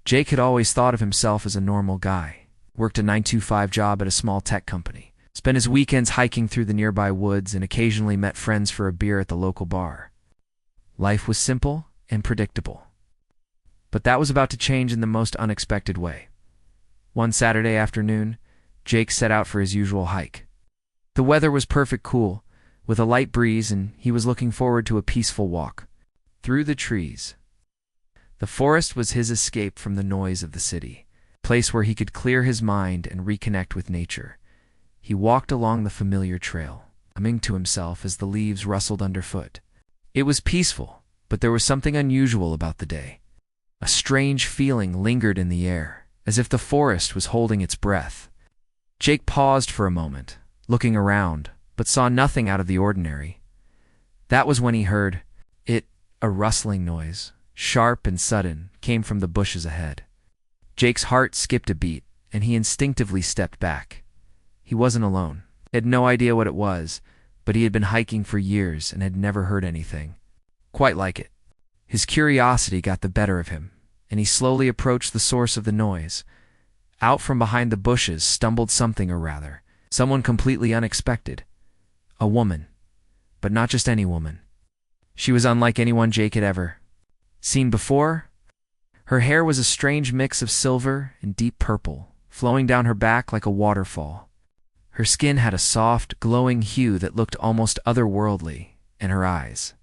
Jake had always thought of himself as a normal guy, worked a 9-to-5 job at a small tech company, spent his weekends hiking through the nearby woods, and occasionally met friends for a beer at the local bar. Life was simple and predictable. But that was about to change in the most unexpected way. One Saturday afternoon, Jake set out for his usual hike. The weather was perfect cool, with a light breeze, and he was looking forward to a peaceful walk through the trees. The forest was his escape from the noise of the city, a place where he could clear his mind and reconnect with nature. He walked along the familiar trail, humming to himself as the leaves rustled underfoot. It was peaceful, but there was something unusual about the day. A strange feeling lingered in the air, as if the forest was holding its breath. Jake paused for a moment, looking around, but saw nothing out of the ordinary. That was when he heard it. A rustling noise, sharp and sudden, came from the bushes ahead. Jake's heart skipped a beat, and he instinctively stepped back. He wasn't alone. He had no idea what it was, but he had been hiking for years and had never heard anything quite like it. His curiosity got the better of him, and he slowly approached the source of the noise. Out from behind the bushes stumbled something, or rather, someone completely unexpected. A woman. But not just any woman. She was unlike anyone Jake had ever seen before. Her hair was a strange mix of silver and deep purple, flowing down her back like a waterfall. Her skin had a soft, glowing hue that looked almost otherworldly, and her eyes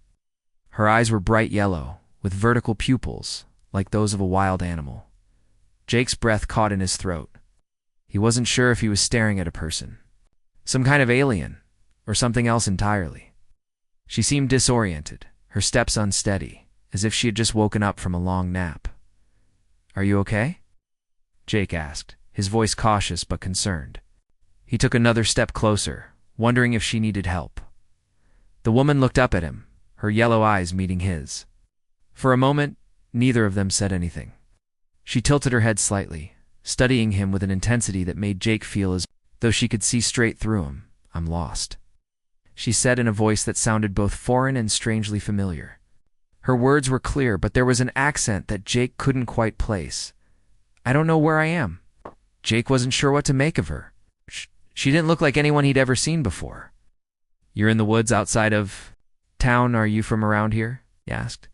were bright yellow, with vertical pupils, like those of a wild animal. Jake's breath caught in his throat. He wasn't sure if he was staring at a person, some kind of alien, or something else entirely. She seemed disoriented, her steps unsteady, as if she had just woken up from a long nap. "Are you okay?" Jake asked, his voice cautious but concerned. He took another step closer, wondering if she needed help. The woman looked up at him, her yellow eyes meeting his. For a moment, neither of them said anything. She tilted her head slightly, studying him with an intensity that made Jake feel as though she could see straight through him. "I'm lost," she said in a voice that sounded both foreign and strangely familiar. Her words were clear, but there was an accent that Jake couldn't quite place. "I don't know where I am." Jake wasn't sure what to make of her. She didn't look like anyone he'd ever seen before. "You're in the woods outside of town. Are you from around here?" he asked,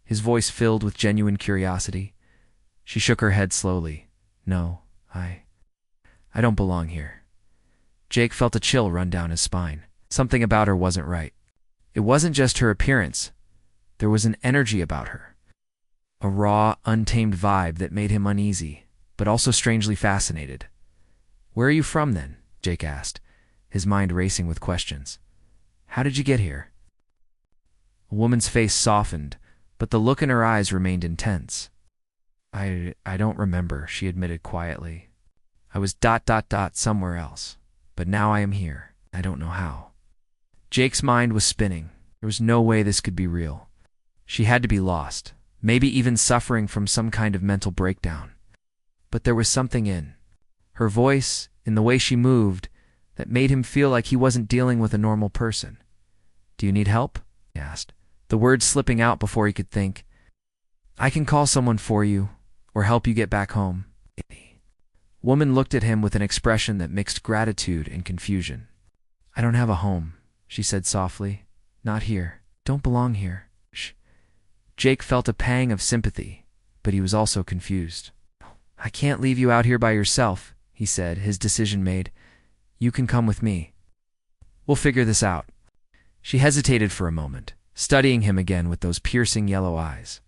his voice filled with genuine curiosity. She shook her head slowly. "No, I don't belong here." Jake felt a chill run down his spine. Something about her wasn't right. It wasn't just her appearance. There was an energy about her. A raw, untamed vibe that made him uneasy, but also strangely fascinated. "Where are you from, then?" Jake asked, his mind racing with questions. "How did you get here?" A woman's face softened, but the look in her eyes remained intense. I don't remember," she admitted quietly. "I was ... somewhere else, but now I am here. I don't know how." Jake's mind was spinning. There was no way this could be real. She had to be lost, maybe even suffering from some kind of mental breakdown. But there was something in her voice, in the way she moved, that made him feel like he wasn't dealing with a normal person. "Do you need help?" he asked, the words slipping out before he could think. "I can call someone for you, or help you get back home." The woman looked at him with an expression that mixed gratitude and confusion. "I don't have a home," she said softly. "Not here. Don't belong here." Shh. Jake felt a pang of sympathy, but he was also confused. "I can't leave you out here by yourself," he said, his decision made. "You can come with me. We'll figure this out." She hesitated for a moment, studying him again with those piercing yellow eyes.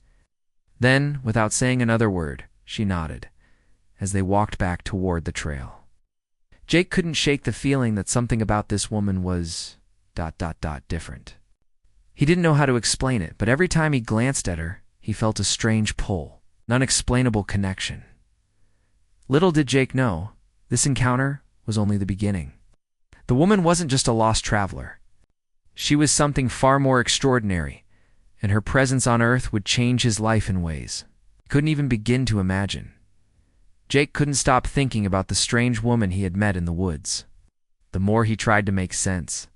Then, without saying another word, she nodded, as they walked back toward the trail. Jake couldn't shake the feeling that something about this woman was ... different. He didn't know how to explain it, but every time he glanced at her, he felt a strange pull, an unexplainable connection. Little did Jake know, this encounter was only the beginning. The woman wasn't just a lost traveler. She was something far more extraordinary, and her presence on Earth would change his life in ways he couldn't even begin to imagine. Jake couldn't stop thinking about the strange woman he had met in the woods. The more he tried to make sense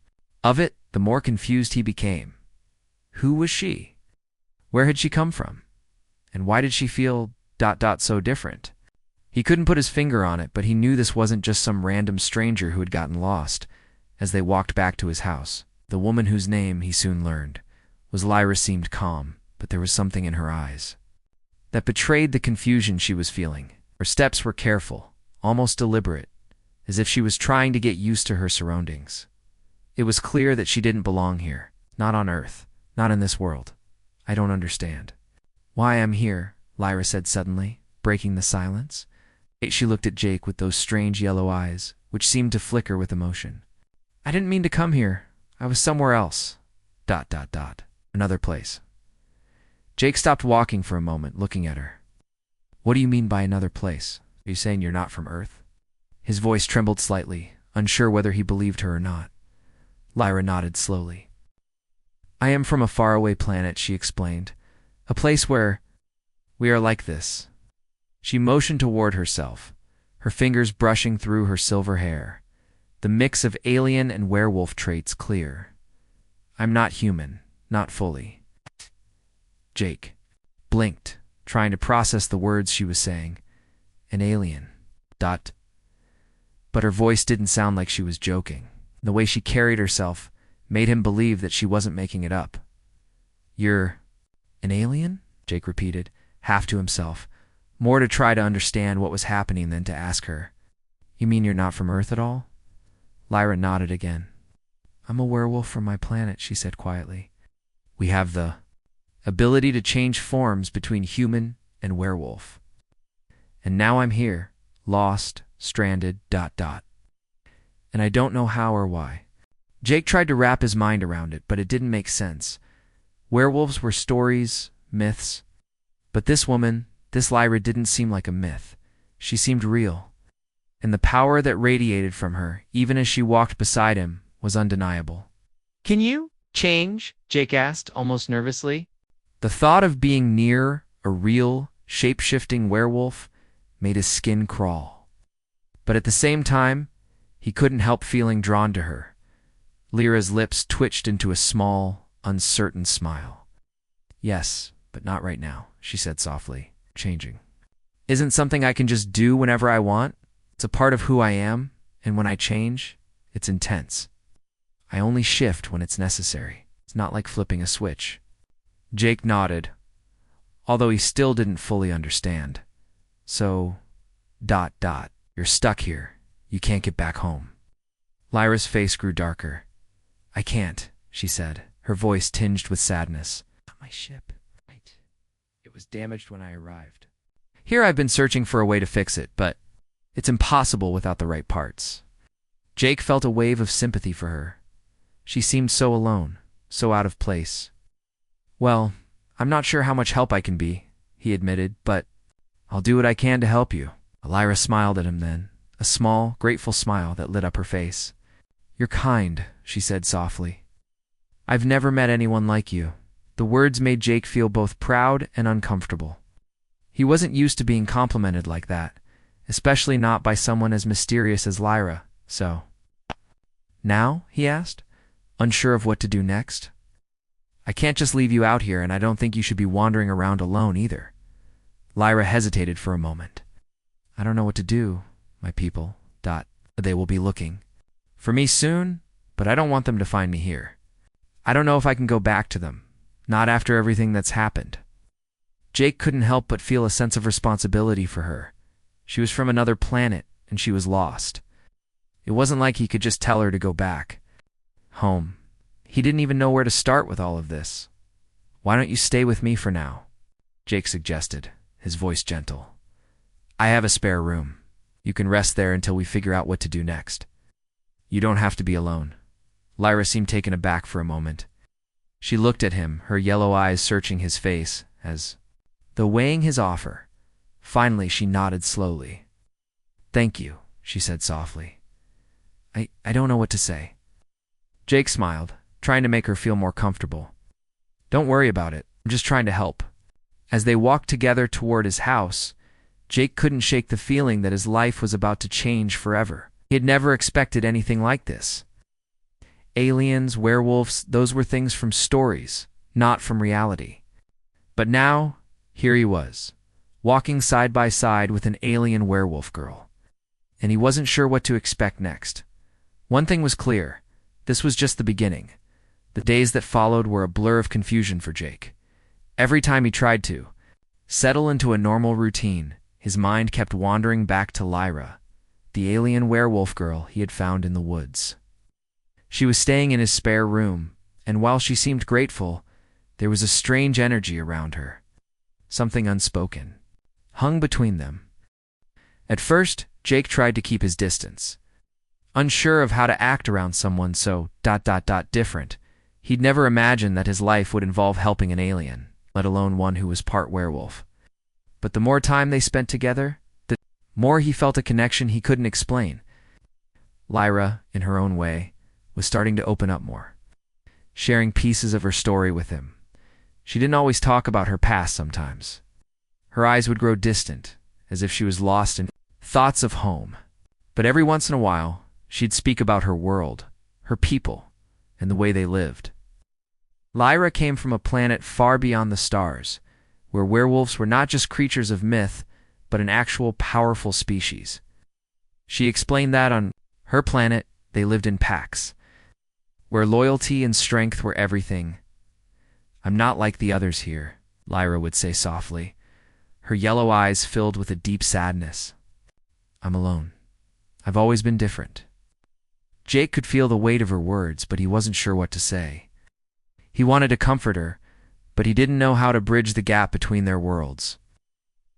of it, the more confused he became. Who was she? Where had she come from? And why did she feel so different? He couldn't put his finger on it, but he knew this wasn't just some random stranger who had gotten lost. As they walked back to his house, the woman whose name, he soon learned, was Lyra seemed calm, but there was something in her eyes that betrayed the confusion she was feeling. Her steps were careful, almost deliberate, as if she was trying to get used to her surroundings. It was clear that she didn't belong here, not on Earth, not in this world. I don't understand why I'm here, Lyra said suddenly, breaking the silence. She looked at Jake with those strange yellow eyes, which seemed to flicker with emotion. I didn't mean to come here. I was somewhere else. Another place. Jake stopped walking for a moment, looking at her. What do you mean by another place? Are you saying you're not from Earth? His voice trembled slightly, unsure whether he believed her or not. Lyra nodded slowly. I am from a faraway planet, she explained. A place where we are like this. She motioned toward herself, her fingers brushing through her silver hair, the mix of alien and werewolf traits clear. I'm not human, not fully. Jake blinked, trying to process the words she was saying. An alien. But her voice didn't sound like she was joking. The way she carried herself made him believe that she wasn't making it up. You're an alien? Jake repeated, half to himself, more to try to understand what was happening than to ask her. You mean you're not from Earth at all? Lyra nodded again. I'm a werewolf from my planet, she said quietly. We have the ability to change forms between human and werewolf. And now I'm here, lost, stranded, And I don't know how or why. Jake tried to wrap his mind around it, but it didn't make sense. Werewolves were stories, myths. But this woman, this Lyra, didn't seem like a myth. She seemed real. And the power that radiated from her, even as she walked beside him, was undeniable. Can you change? Jake asked, almost nervously. The thought of being near a real, shape-shifting werewolf made his skin crawl. But at the same time, he couldn't help feeling drawn to her. Lyra's lips twitched into a small, uncertain smile. Yes, but not right now, she said softly, changing. Isn't something I can just do whenever I want. It's a part of who I am, and when I change, it's intense. I only shift when it's necessary. It's not like flipping a switch. Jake nodded, although he still didn't fully understand. So, you're stuck here. You can't get back home. Lyra's face grew darker. I can't, she said, her voice tinged with sadness. Not my ship. Right. It was damaged when I arrived. Here I've been searching for a way to fix it, but it's impossible without the right parts. Jake felt a wave of sympathy for her. She seemed so alone, so out of place. Well, I'm not sure how much help I can be, he admitted, but I'll do what I can to help you. Lyra smiled at him then, a small, grateful smile that lit up her face. You're kind, she said softly. I've never met anyone like you. The words made Jake feel both proud and uncomfortable. He wasn't used to being complimented like that, especially not by someone as mysterious as Lyra, so. Now? He asked, unsure of what to do next. I can't just leave you out here, and I don't think you should be wandering around alone either. Lyra hesitated for a moment. I don't know what to do, my people. They will be looking for me soon, but I don't want them to find me here. I don't know if I can go back to them, not after everything that's happened. Jake couldn't help but feel a sense of responsibility for her. She was from another planet, and she was lost. It wasn't like he could just tell her to go back home. He didn't even know where to start with all of this. Why don't you stay with me for now? Jake suggested, his voice gentle. I have a spare room. You can rest there until we figure out what to do next. You don't have to be alone. Lyra seemed taken aback for a moment. She looked at him, her yellow eyes searching his face, as though weighing his offer. Finally, she nodded slowly. Thank you, she said softly. I don't know what to say. Jake smiled, trying to make her feel more comfortable. Don't worry about it. I'm just trying to help. As they walked together toward his house, Jake couldn't shake the feeling that his life was about to change forever. He had never expected anything like this. Aliens, werewolves, those were things from stories, not from reality. But now, here he was, walking side by side with an alien werewolf girl. And he wasn't sure what to expect next. One thing was clear. This was just the beginning. The days that followed were a blur of confusion for Jake. Every time he tried to settle into a normal routine, his mind kept wandering back to Lyra, the alien werewolf girl he had found in the woods. She was staying in his spare room, and while she seemed grateful, there was a strange energy around her. Something unspoken hung between them. At first, Jake tried to keep his distance. Unsure of how to act around someone so different, he'd never imagined that his life would involve helping an alien, let alone one who was part werewolf. But the more time they spent together, the more he felt a connection he couldn't explain. Lyra, in her own way, was starting to open up more, sharing pieces of her story with him. She didn't always talk about her past sometimes. Her eyes would grow distant, as if she was lost in thoughts of home. But every once in a while, she'd speak about her world, her people, and the way they lived. Lyra came from a planet far beyond the stars, where werewolves were not just creatures of myth, but an actual powerful species. She explained that on her planet, they lived in packs, where loyalty and strength were everything. "I'm not like the others here," Lyra would say softly, her yellow eyes filled with a deep sadness. "I'm alone. I've always been different." Jake could feel the weight of her words, but he wasn't sure what to say. He wanted to comfort her, but he didn't know how to bridge the gap between their worlds.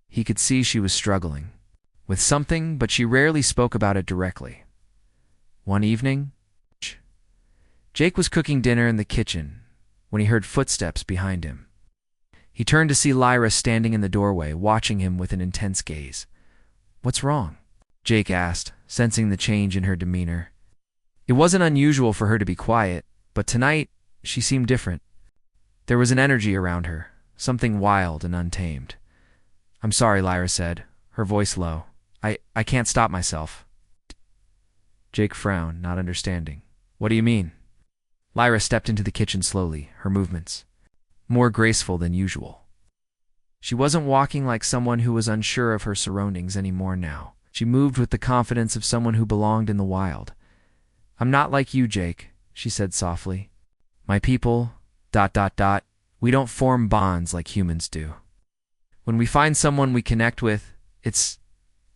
He could see she was struggling with something, but she rarely spoke about it directly. One evening, Jake was cooking dinner in the kitchen when he heard footsteps behind him. He turned to see Lyra standing in the doorway, watching him with an intense gaze. "What's wrong?" Jake asked, sensing the change in her demeanor. It wasn't unusual for her to be quiet, but tonight she seemed different. There was an energy around her, something wild and untamed. "I'm sorry," Lyra said, her voice low. I can't stop myself." Jake frowned, not understanding. "What do you mean?" Lyra stepped into the kitchen slowly, her movements more graceful than usual. She wasn't walking like someone who was unsure of her surroundings anymore now. She moved with the confidence of someone who belonged in the wild. "I'm not like you, Jake," she said softly. "My people, we don't form bonds like humans do. When we find someone we connect with, it's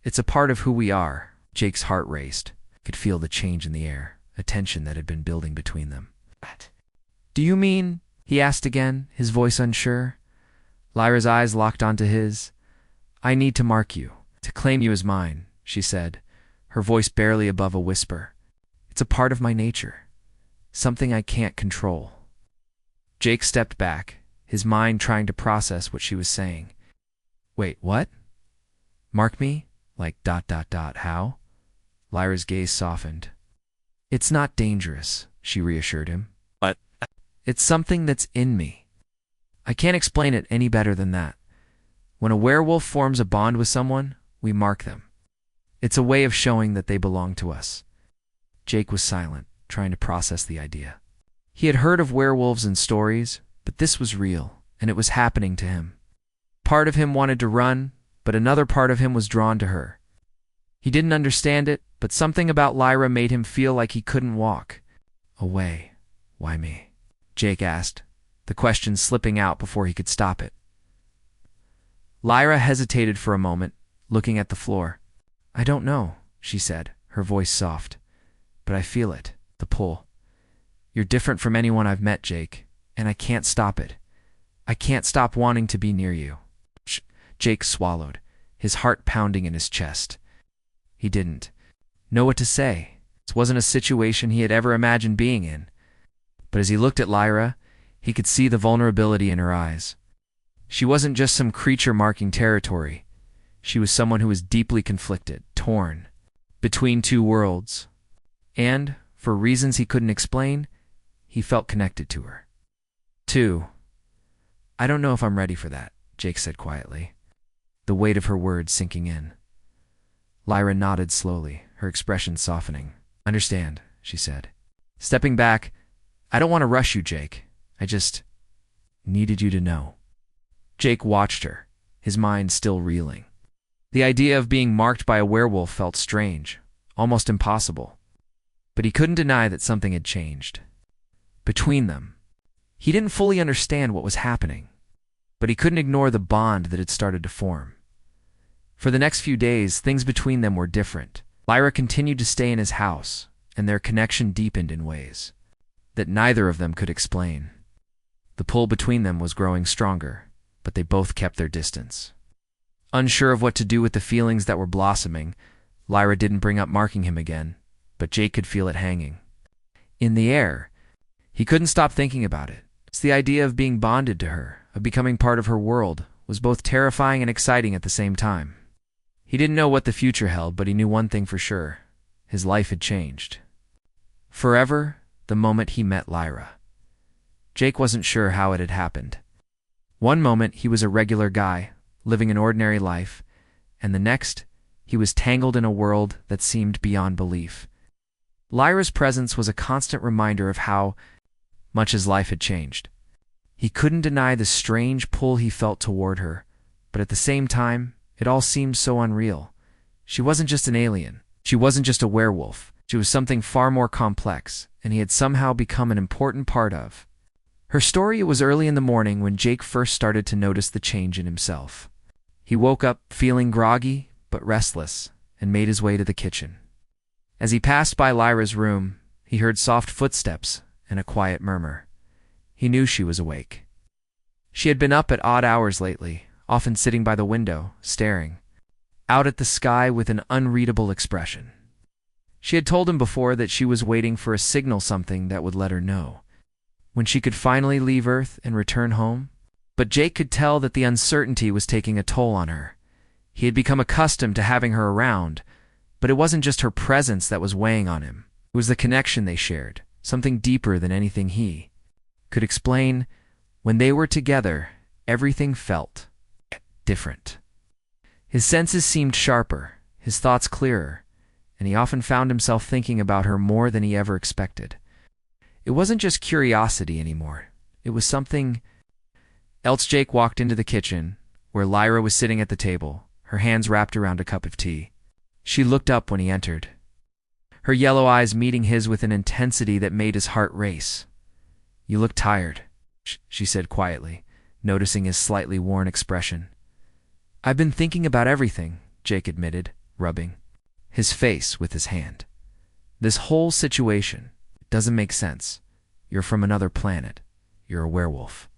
a part of who we are." Jake's heart raced. He could feel the change in the air, a tension that had been building between them. "Do you mean?" he asked again, his voice unsure. Lyra's eyes locked onto his. "I need to mark you, to claim you as mine," she said, her voice barely above a whisper. "It's a part of my nature, something I can't control." Jake stepped back, his mind trying to process what she was saying. "Wait, what? Mark me? Like how?" Lyra's gaze softened. "It's not dangerous," she reassured him. "But it's something that's in me. I can't explain it any better than that. When a werewolf forms a bond with someone, we mark them. It's a way of showing that they belong to us." Jake was silent, trying to process the idea. He had heard of werewolves in stories, but this was real, and it was happening to him. Part of him wanted to run, but another part of him was drawn to her. He didn't understand it, but something about Lyra made him feel like he couldn't walk away. "Why me?" Jake asked, the question slipping out before he could stop it. Lyra hesitated for a moment, looking at the floor. "I don't know," she said, her voice soft. "But I feel it, the pull. You're different from anyone I've met, Jake, and I can't stop it. I can't stop wanting to be near you." Jake swallowed, his heart pounding in his chest. He didn't know what to say. This wasn't a situation he had ever imagined being in. But as he looked at Lyra, he could see the vulnerability in her eyes. She wasn't just some creature marking territory. She was someone who was deeply conflicted, torn between two worlds. And, for reasons he couldn't explain, he felt connected to her. "Two. I don't know if I'm ready for that," Jake said quietly, the weight of her words sinking in. Lyra nodded slowly, her expression softening. "Understand," she said. Stepping back, "I don't want to rush you, Jake. I just needed you to know." Jake watched her, his mind still reeling. The idea of being marked by a werewolf felt strange, almost impossible. But he couldn't deny that something had changed. Between them. He didn't fully understand what was happening, but he couldn't ignore the bond that had started to form. For the next few days, things between them were different. Lyra continued to stay in his house, and their connection deepened in ways that neither of them could explain. The pull between them was growing stronger, but they both kept their distance. Unsure of what to do with the feelings that were blossoming, Lyra didn't bring up marking him again, but Jake could feel it hanging in the air. He couldn't stop thinking about it. It's the idea of being bonded to her, of becoming part of her world, was both terrifying and exciting at the same time. He didn't know what the future held, but he knew one thing for sure. His life had changed. Forever, the moment he met Lyra. Jake wasn't sure how it had happened. One moment, he was a regular guy, living an ordinary life, and the next, he was tangled in a world that seemed beyond belief. Lyra's presence was a constant reminder of how much his life had changed. He couldn't deny the strange pull he felt toward her, but at the same time, it all seemed so unreal. She wasn't just an alien. She wasn't just a werewolf. She was something far more complex, and he had somehow become an important part of her story. It was early in the morning when Jake first started to notice the change in himself. He woke up feeling groggy but restless and made his way to the kitchen. As he passed by Lyra's room, he heard soft footsteps and a quiet murmur. He knew she was awake. She had been up at odd hours lately, often sitting by the window, staring out at the sky with an unreadable expression. She had told him before that she was waiting for a signal, something that would let her know when she could finally leave Earth and return home. But Jake could tell that the uncertainty was taking a toll on her. He had become accustomed to having her around, but it wasn't just her presence that was weighing on him. It was the connection they shared, something deeper than anything he could explain. When they were together, everything felt different. His senses seemed sharper, his thoughts clearer, and he often found himself thinking about her more than he ever expected. It wasn't just curiosity anymore. It was something else. Jake walked into the kitchen, where Lyra was sitting at the table, her hands wrapped around a cup of tea. She looked up when he entered, her yellow eyes meeting his with an intensity that made his heart race. "You look tired," she said quietly, noticing his slightly worn expression. "I've been thinking about everything," Jake admitted, rubbing his face with his hand. "This whole situation doesn't make sense. You're from another planet. You're a werewolf.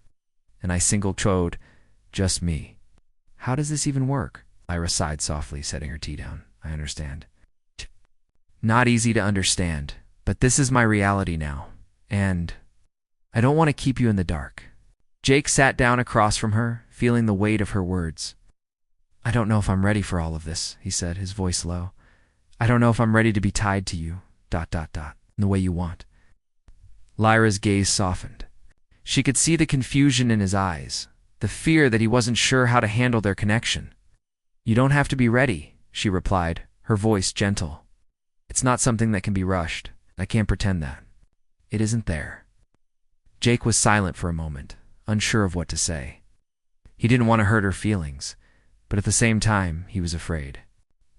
And I single-toed, just me. How does this even work?" Lyra sighed softly, setting her tea down. "I understand." "Not easy to understand, but this is my reality now, and I don't want to keep you in the dark." Jake sat down across from her, feeling the weight of her words. "I don't know if I'm ready for all of this," he said, his voice low. "I don't know if I'm ready to be tied to you, ... in the way you want." Lyra's gaze softened. She could see the confusion in his eyes, the fear that he wasn't sure how to handle their connection. "You don't have to be ready," she replied, her voice gentle. "It's not something that can be rushed. I can't pretend that. It isn't there." Jake was silent for a moment, unsure of what to say. He didn't want to hurt her feelings, but at the same time, he was afraid.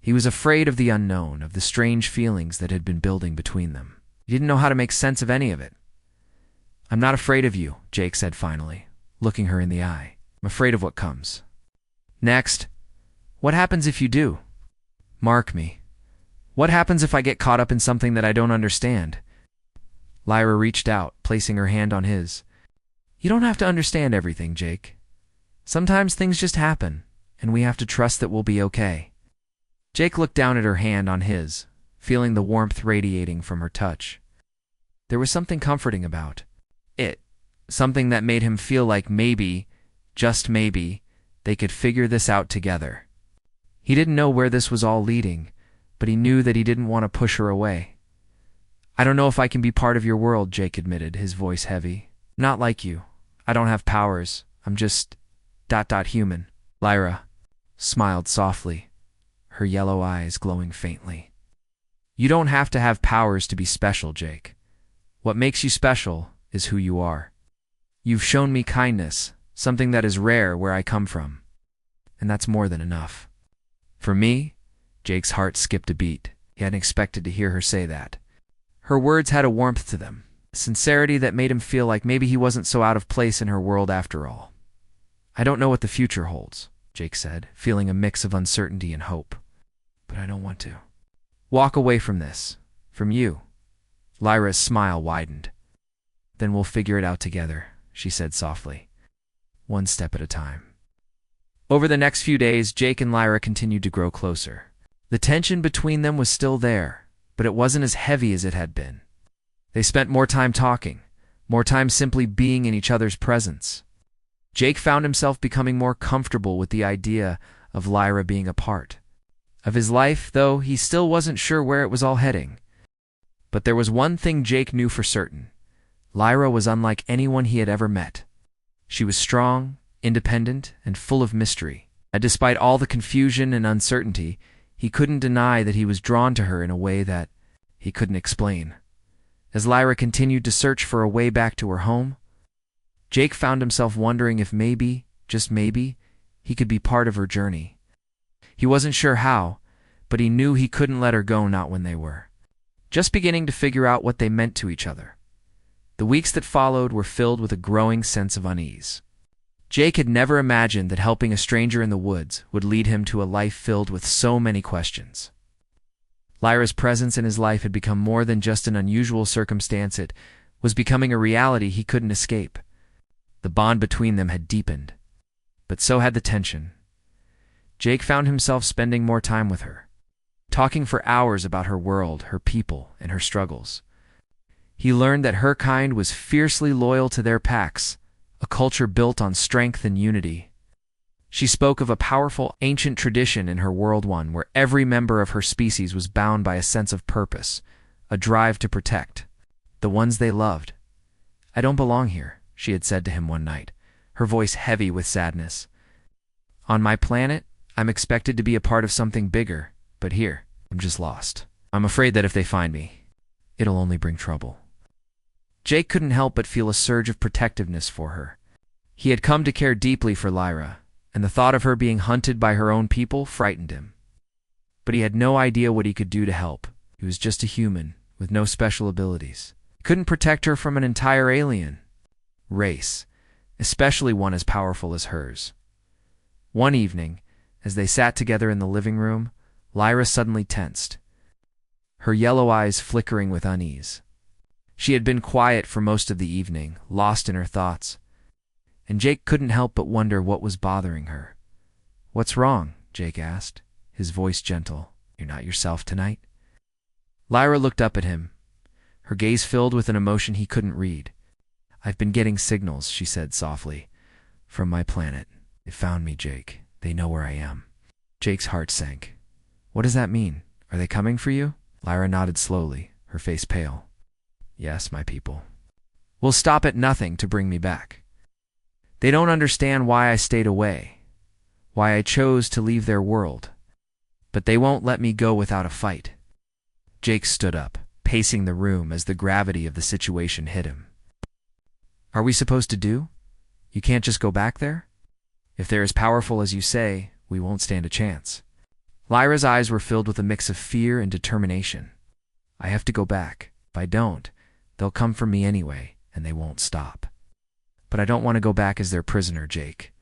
He was afraid of the unknown, of the strange feelings that had been building between them. He didn't know how to make sense of any of it. "I'm not afraid of you," Jake said finally, looking her in the eye. "I'm afraid of what comes next. What happens if you do mark me? What happens if I get caught up in something that I don't understand?" Lyra reached out, placing her hand on his. "You don't have to understand everything, Jake. Sometimes things just happen, and we have to trust that we'll be okay." Jake looked down at her hand on his, feeling the warmth radiating from her touch. There was something comforting about it, something that made him feel like maybe, just maybe, they could figure this out together. He didn't know where this was all leading, but he knew that he didn't want to push her away. "I don't know if I can be part of your world," Jake admitted, his voice heavy. "Not like you. I don't have powers. I'm just ... human." Lyra smiled softly, her yellow eyes glowing faintly. "You don't have to have powers to be special, Jake. What makes you special is who you are. You've shown me kindness, something that is rare where I come from." and that's more than enough. For me, Jake's heart skipped a beat. He hadn't expected to hear her say that. Her words had a warmth to them, a sincerity that made him feel like maybe he wasn't so out of place in her world after all. I don't know what the future holds, Jake said, feeling a mix of uncertainty and hope. But I don't want to walk away from this, from you. Lyra's smile widened. Then we'll figure it out together, she said softly. One step at a time. Over the next few days, Jake and Lyra continued to grow closer. The tension between them was still there, but it wasn't as heavy as it had been. They spent more time talking, more time simply being in each other's presence. Jake found himself becoming more comfortable with the idea of Lyra being a part of his life, though he still wasn't sure where it was all heading. But there was one thing Jake knew for certain. Lyra was unlike anyone he had ever met. She was strong, independent, and full of mystery. And despite all the confusion and uncertainty, he couldn't deny that he was drawn to her in a way that he couldn't explain. As Lyra continued to search for a way back to her home, Jake found himself wondering if maybe, just maybe, he could be part of her journey. He wasn't sure how, but he knew he couldn't let her go, not when they were just beginning to figure out what they meant to each other. The weeks that followed were filled with a growing sense of unease. Jake had never imagined that helping a stranger in the woods would lead him to a life filled with so many questions. Lyra's presence in his life had become more than just an unusual circumstance. It was becoming a reality he couldn't escape. The bond between them had deepened, but so had the tension. Jake found himself spending more time with her, talking for hours about her world, her people, and her struggles. He learned that her kind was fiercely loyal to their packs, a culture built on strength and unity. She spoke of a powerful, ancient tradition in her world, one where every member of her species was bound by a sense of purpose, a drive to protect the ones they loved. "I don't belong here," she had said to him one night, her voice heavy with sadness. "On my planet, I'm expected to be a part of something bigger, but here, I'm just lost. I'm afraid that if they find me, it'll only bring trouble." Jake couldn't help but feel a surge of protectiveness for her. He had come to care deeply for Lyra, and the thought of her being hunted by her own people frightened him. But he had no idea what he could do to help. He was just a human, with no special abilities. He couldn't protect her from an entire alien race, especially one as powerful as hers. One evening, as they sat together in the living room, Lyra suddenly tensed, her yellow eyes flickering with unease. She had been quiet for most of the evening, lost in her thoughts, and Jake couldn't help but wonder what was bothering her. "What's wrong?" Jake asked, his voice gentle. "You're not yourself tonight?" Lyra looked up at him, her gaze filled with an emotion he couldn't read. "I've been getting signals," she said softly, "from my planet. They found me, Jake. They know where I am." Jake's heart sank. "What does that mean? Are they coming for you?" Lyra nodded slowly, her face pale. "Yes, my people will stop at nothing to bring me back. They don't understand why I stayed away, why I chose to leave their world, but they won't let me go without a fight." Jake stood up, pacing the room as the gravity of the situation hit him. "Are we supposed to do? You can't just go back there? If they're as powerful as you say, we won't stand a chance." Lyra's eyes were filled with a mix of fear and determination. "I have to go back. If I don't, they'll come for me anyway, and they won't stop. But I don't want to go back as their prisoner, Jake.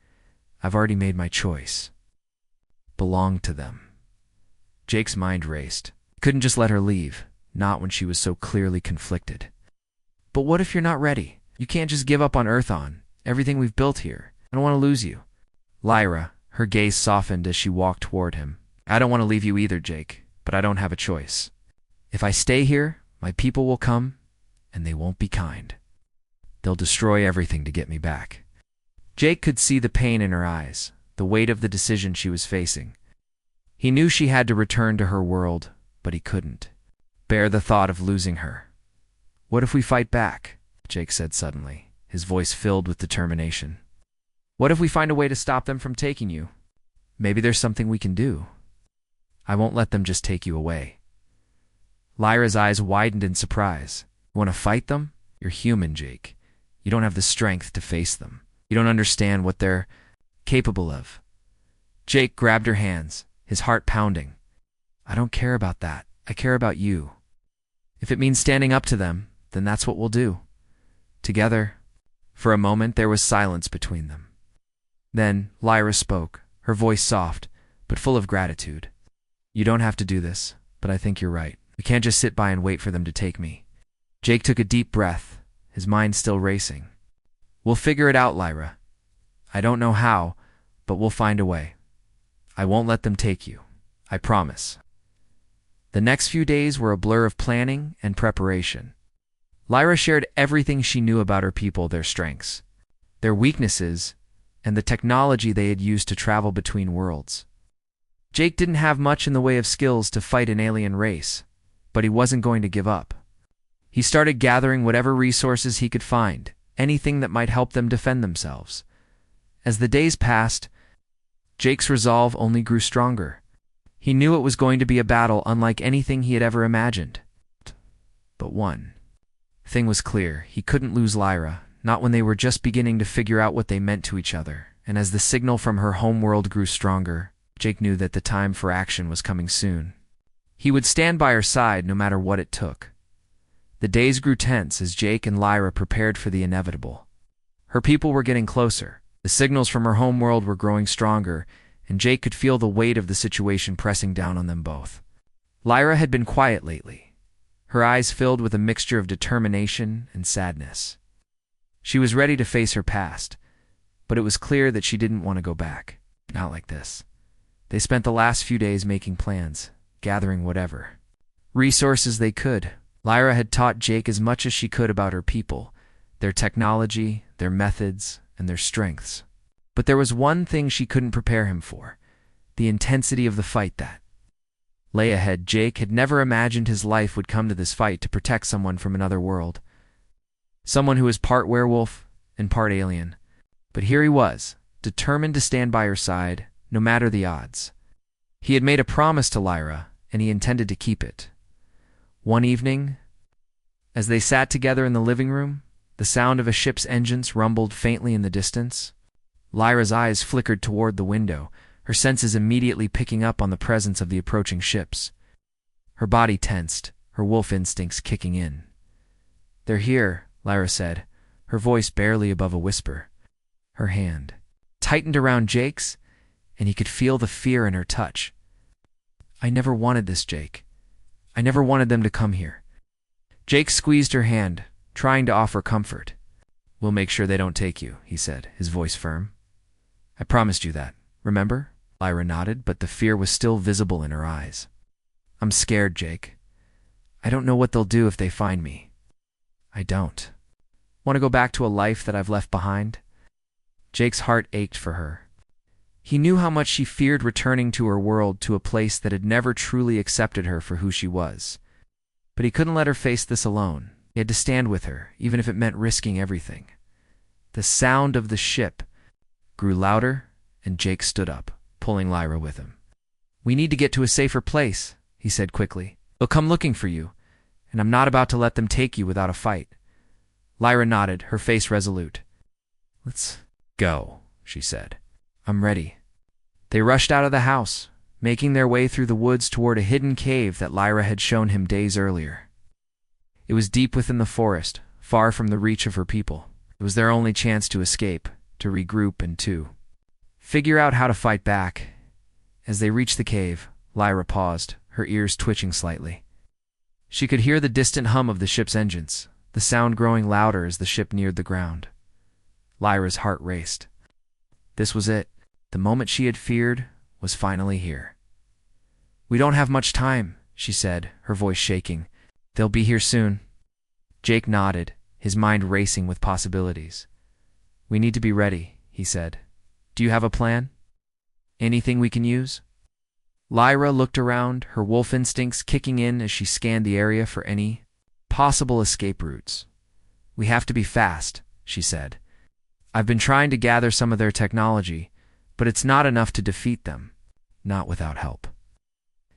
I've already made my choice. Belong to them." Jake's mind raced. He couldn't just let her leave, not when she was so clearly conflicted. "But what if you're not ready? You can't just give up on Earthon, everything we've built here. I don't want to lose you." Lyra, her gaze softened as she walked toward him. "I don't want to leave you either, Jake, but I don't have a choice. If I stay here, my people will come, and they won't be kind. They'll destroy everything to get me back." Jake could see the pain in her eyes, the weight of the decision she was facing. He knew she had to return to her world, but he couldn't bear the thought of losing her. "What if we fight back?" Jake said suddenly, his voice filled with determination. "What if we find a way to stop them from taking you? Maybe there's something we can do. I won't let them just take you away." Lyra's eyes widened in surprise. "You want to fight them? You're human, Jake. You don't have the strength to face them. You don't understand what they're capable of. Jake grabbed her hands, his heart pounding. I don't care about that. I care about you. If it means standing up to them, then that's what we'll do. Together. For a moment there was silence between them. Then Lyra spoke, her voice soft, but full of gratitude. You don't have to do this, but I think you're right. We can't just sit by and wait for them to take me. Jake took a deep breath, his mind still racing. We'll figure it out, Lyra. I don't know how, but we'll find a way. I won't let them take you. I promise. The next few days were a blur of planning and preparation. Lyra shared everything she knew about her people, their strengths, their weaknesses, and the technology they had used to travel between worlds. Jake didn't have much in the way of skills to fight an alien race, but he wasn't going to give up. He started gathering whatever resources he could find, anything that might help them defend themselves. As the days passed, Jake's resolve only grew stronger. He knew it was going to be a battle unlike anything he had ever imagined. But one thing was clear: he couldn't lose Lyra, not when they were just beginning to figure out what they meant to each other. And as the signal from her homeworld grew stronger, Jake knew that the time for action was coming soon. He would stand by her side no matter what it took. The days grew tense as Jake and Lyra prepared for the inevitable. Her people were getting closer. The signals from her homeworld were growing stronger, and Jake could feel the weight of the situation pressing down on them both. Lyra had been quiet lately, her eyes filled with a mixture of determination and sadness. She was ready to face her past, but it was clear that she didn't want to go back. Not like this. They spent the last few days making plans, gathering whatever resources they could. Lyra had taught Jake as much as she could about her people, their technology, their methods, and their strengths. But there was one thing she couldn't prepare him for: the intensity of the fight that lay ahead. Jake had never imagined his life would come to this fight to protect someone from another world. Someone who was part werewolf and part alien. But here he was, determined to stand by her side, no matter the odds. He had made a promise to Lyra, and he intended to keep it. One evening, as they sat together in the living room, the sound of a ship's engines rumbled faintly in the distance. Lyra's eyes flickered toward the window, her senses immediately picking up on the presence of the approaching ships. Her body tensed, her wolf instincts kicking in. "They're here," Lyra said, her voice barely above a whisper. Her hand tightened around Jake's, and he could feel the fear in her touch. "I never wanted this, Jake. I never wanted them to come here." Jake squeezed her hand, trying to offer comfort. "We'll make sure they don't take you," he said, his voice firm. "I promised you that, remember?" Lyra nodded, but the fear was still visible in her eyes. "I'm scared, Jake. I don't know what they'll do if they find me." "I don't. Want to go back to a life that I've left behind?" Jake's heart ached for her. He knew how much she feared returning to her world, to a place that had never truly accepted her for who she was. But he couldn't let her face this alone. He had to stand with her, even if it meant risking everything. The sound of the ship grew louder, and Jake stood up, pulling Lyra with him. "We need to get to a safer place," he said quickly. "They'll come looking for you, and I'm not about to let them take you without a fight." Lyra nodded, her face resolute. "Let's go," she said. "I'm ready." They rushed out of the house, making their way through the woods toward a hidden cave that Lyra had shown him days earlier. It was deep within the forest, far from the reach of her people. It was their only chance to escape, to regroup, and to figure out how to fight back. As they reached the cave, Lyra paused, her ears twitching slightly. She could hear the distant hum of the ship's engines, the sound growing louder as the ship neared the ground. Lyra's heart raced. This was it. The moment she had feared was finally here. "We don't have much time," she said, her voice shaking. "They'll be here soon." Jake nodded, his mind racing with possibilities. "We need to be ready," he said. "Do you have a plan? Anything we can use?" Lyra looked around, her wolf instincts kicking in as she scanned the area for any possible escape routes. "We have to be fast," she said. "I've been trying to gather some of their technology, but it's not enough to defeat them, not without help."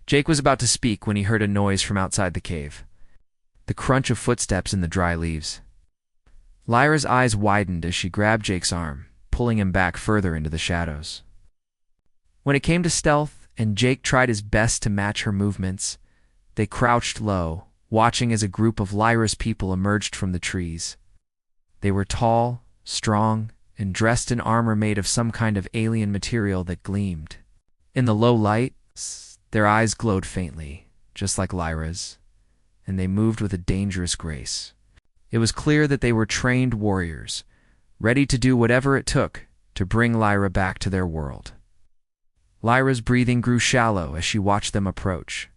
Jake was about to speak when he heard a noise from outside the cave. The crunch of footsteps in the dry leaves. Lyra's eyes widened as she grabbed Jake's arm, pulling him back further into the shadows. When it came to stealth, and Jake tried his best to match her movements, they crouched low, watching as a group of Lyra's people emerged from the trees. They were tall, strong, and dressed in armor made of some kind of alien material that gleamed. In the low light, their eyes glowed faintly, just like Lyra's, and they moved with a dangerous grace. It was clear that they were trained warriors, ready to do whatever it took to bring Lyra back to their world. Lyra's breathing grew shallow as she watched them approach.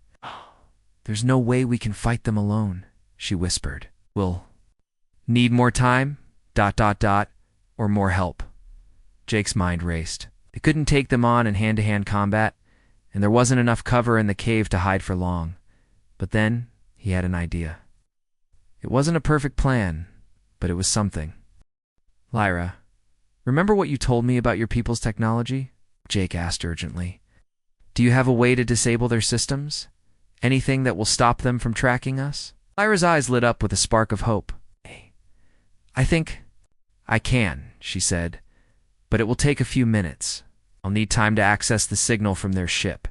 "There's no way we can fight them alone," she whispered. "We'll need more time, ... or more help." Jake's mind raced. They couldn't take them on in hand-to-hand combat, and there wasn't enough cover in the cave to hide for long. But then he had an idea. It wasn't a perfect plan, but it was something. "Lyra, remember what you told me about your people's technology?" Jake asked urgently. "Do you have a way to disable their systems? Anything that will stop them from tracking us?" Lyra's eyes lit up with a spark of hope. "I think I can," she said, "but it will take a few minutes. I'll need time to access the signal from their ship."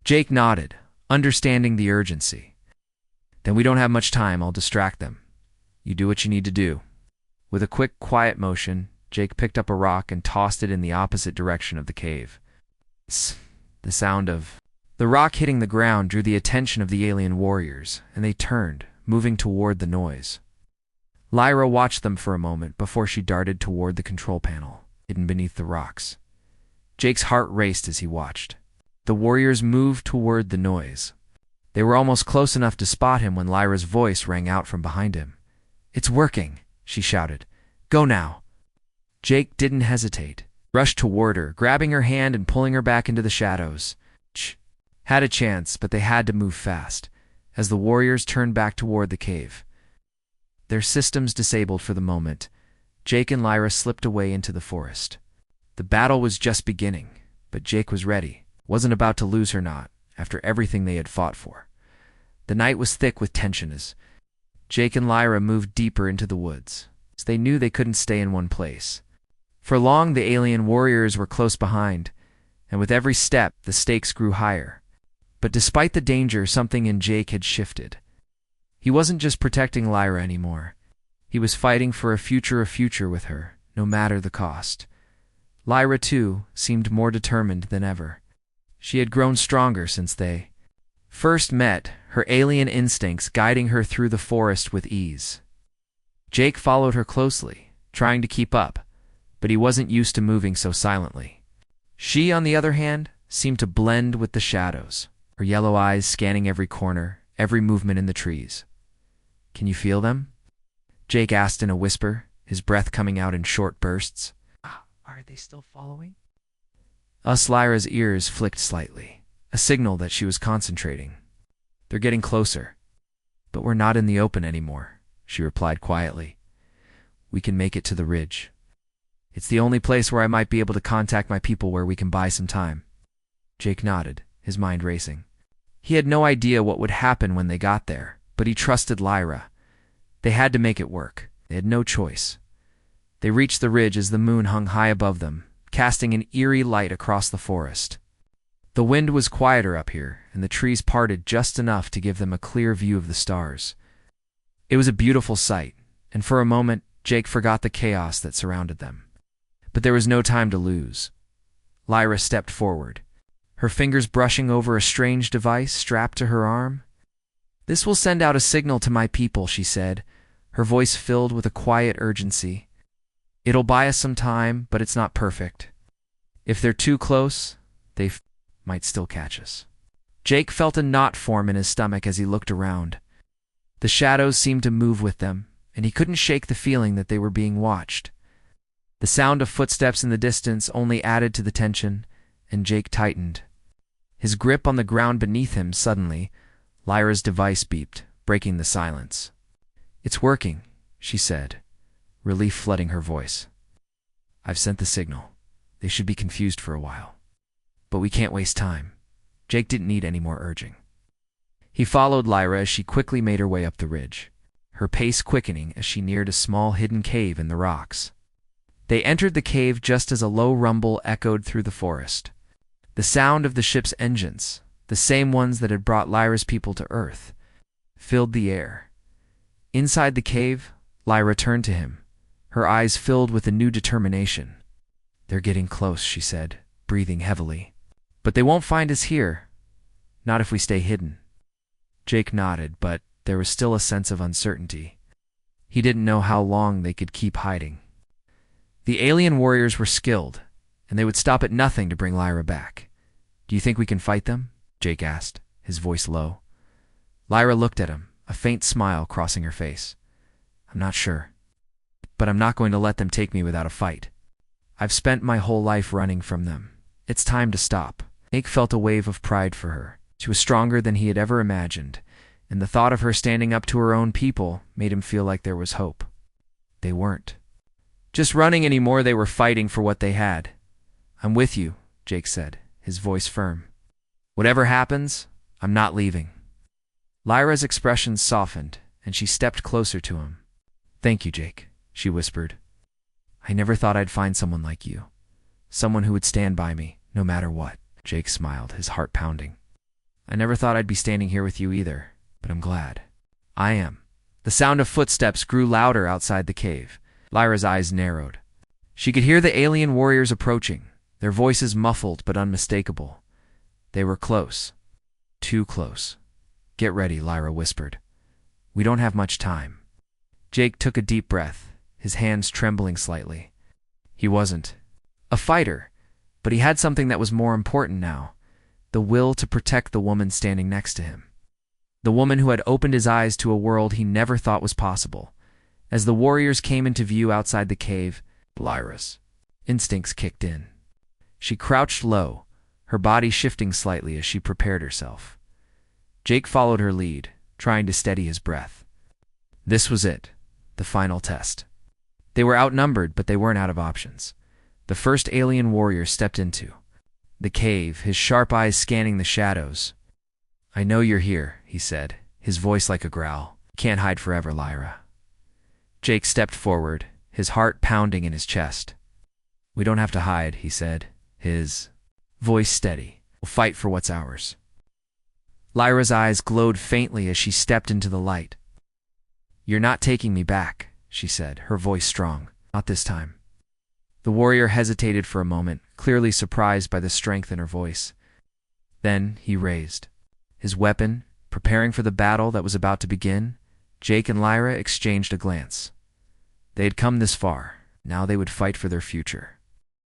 Jake nodded, understanding the urgency. "Then we don't have much time. I'll distract them. You do what you need to do." With a quick, quiet motion, Jake picked up a rock and tossed it in the opposite direction of the cave. The sound of the rock hitting the ground drew the attention of the alien warriors, and they turned, moving toward the noise. Lyra watched them for a moment before she darted toward the control panel, hidden beneath the rocks. Jake's heart raced as he watched. The warriors moved toward the noise. They were almost close enough to spot him when Lyra's voice rang out from behind him. "It's working," she shouted. "Go now." Jake didn't hesitate, rushed toward her, grabbing her hand and pulling her back into the shadows. Had a chance, but they had to move fast, as the warriors turned back toward the cave. Their systems disabled for the moment, Jake and Lyra slipped away into the forest. The battle was just beginning, but Jake was ready, wasn't about to lose her not, after everything they had fought for. The night was thick with tension as Jake and Lyra moved deeper into the woods, as they knew they couldn't stay in one place. For long, the alien warriors were close behind, and with every step, the stakes grew higher. But despite the danger, something in Jake had shifted. He wasn't just protecting Lyra anymore. He was fighting for a future with her, no matter the cost. Lyra, too, seemed more determined than ever. She had grown stronger since they first met, her alien instincts guiding her through the forest with ease. Jake followed her closely, trying to keep up, but he wasn't used to moving so silently. She, on the other hand, seemed to blend with the shadows, her yellow eyes scanning every corner, every movement in the trees. "Can you feel them?" Jake asked in a whisper, his breath coming out in short bursts. "Are they still following?" Lyra's ears flicked slightly, a signal that she was concentrating. "They're getting closer. But we're not in the open anymore," she replied quietly. "We can make it to the ridge. It's the only place where I might be able to contact my people where we can buy some time." Jake nodded, his mind racing. He had no idea what would happen when they got there, but he trusted Lyra. They had to make it work. They had no choice. They reached the ridge as the moon hung high above them, casting an eerie light across the forest. The wind was quieter up here, and the trees parted just enough to give them a clear view of the stars. It was a beautiful sight, and for a moment, Jake forgot the chaos that surrounded them. But there was no time to lose. Lyra stepped forward, her fingers brushing over a strange device strapped to her arm. "This will send out a signal to my people," she said, her voice filled with a quiet urgency. "It'll buy us some time, but it's not perfect. If they're too close, they might still catch us." Jake felt a knot form in his stomach as he looked around. The shadows seemed to move with them, and he couldn't shake the feeling that they were being watched. The sound of footsteps in the distance only added to the tension, and Jake tightened. His grip on the ground beneath him. Suddenly, Lyra's device beeped, breaking the silence. "It's working," she said, relief flooding her voice. "I've sent the signal. They should be confused for a while. But we can't waste time." Jake didn't need any more urging. He followed Lyra as she quickly made her way up the ridge, her pace quickening as she neared a small hidden cave in the rocks. They entered the cave just as a low rumble echoed through the forest. The sound of the ship's engines, the same ones that had brought Lyra's people to Earth, filled the air. Inside the cave, Lyra turned to him, her eyes filled with a new determination. "They're getting close," she said, breathing heavily. "But they won't find us here. Not if we stay hidden." Jake nodded, but there was still a sense of uncertainty. He didn't know how long they could keep hiding. The alien warriors were skilled, and they would stop at nothing to bring Lyra back. "Do you think we can fight them?" Jake asked, his voice low. Lyra looked at him, a faint smile crossing her face. "I'm not sure. But I'm not going to let them take me without a fight. I've spent my whole life running from them. It's time to stop." Jake felt a wave of pride for her. She was stronger than he had ever imagined, and the thought of her standing up to her own people made him feel like there was hope. They weren't just running anymore, they were fighting for what they had. "I'm with you," Jake said, his voice firm. "Whatever happens, I'm not leaving." Lyra's expression softened, and she stepped closer to him. "Thank you, Jake," she whispered. "I never thought I'd find someone like you. Someone who would stand by me, no matter what." Jake smiled, his heart pounding. "I never thought I'd be standing here with you either, but I'm glad." "I am." The sound of footsteps grew louder outside the cave. Lyra's eyes narrowed. She could hear the alien warriors approaching, their voices muffled but unmistakable. They were close. Too close. "Get ready," Lyra whispered. "We don't have much time." Jake took a deep breath, his hands trembling slightly. He wasn't a fighter, but he had something that was more important now: the will to protect the woman standing next to him. The woman who had opened his eyes to a world he never thought was possible. As the warriors came into view outside the cave, Lyra's instincts kicked in. She crouched low, her body shifting slightly as she prepared herself. Jake followed her lead, trying to steady his breath. This was it, the final test. They were outnumbered, but they weren't out of options. The first alien warrior stepped into the cave, his sharp eyes scanning the shadows. "I know you're here," he said, his voice like a growl. "Can't hide forever, Lyra." Jake stepped forward, his heart pounding in his chest. "We don't have to hide," he said, his voice steady. "We'll fight for what's ours." Lyra's eyes glowed faintly as she stepped into the light. "You're not taking me back," she said, her voice strong. "Not this time." The warrior hesitated for a moment, clearly surprised by the strength in her voice. Then he raised his weapon, preparing for the battle that was about to begin. Jake and Lyra exchanged a glance. They had come this far. Now they would fight for their future.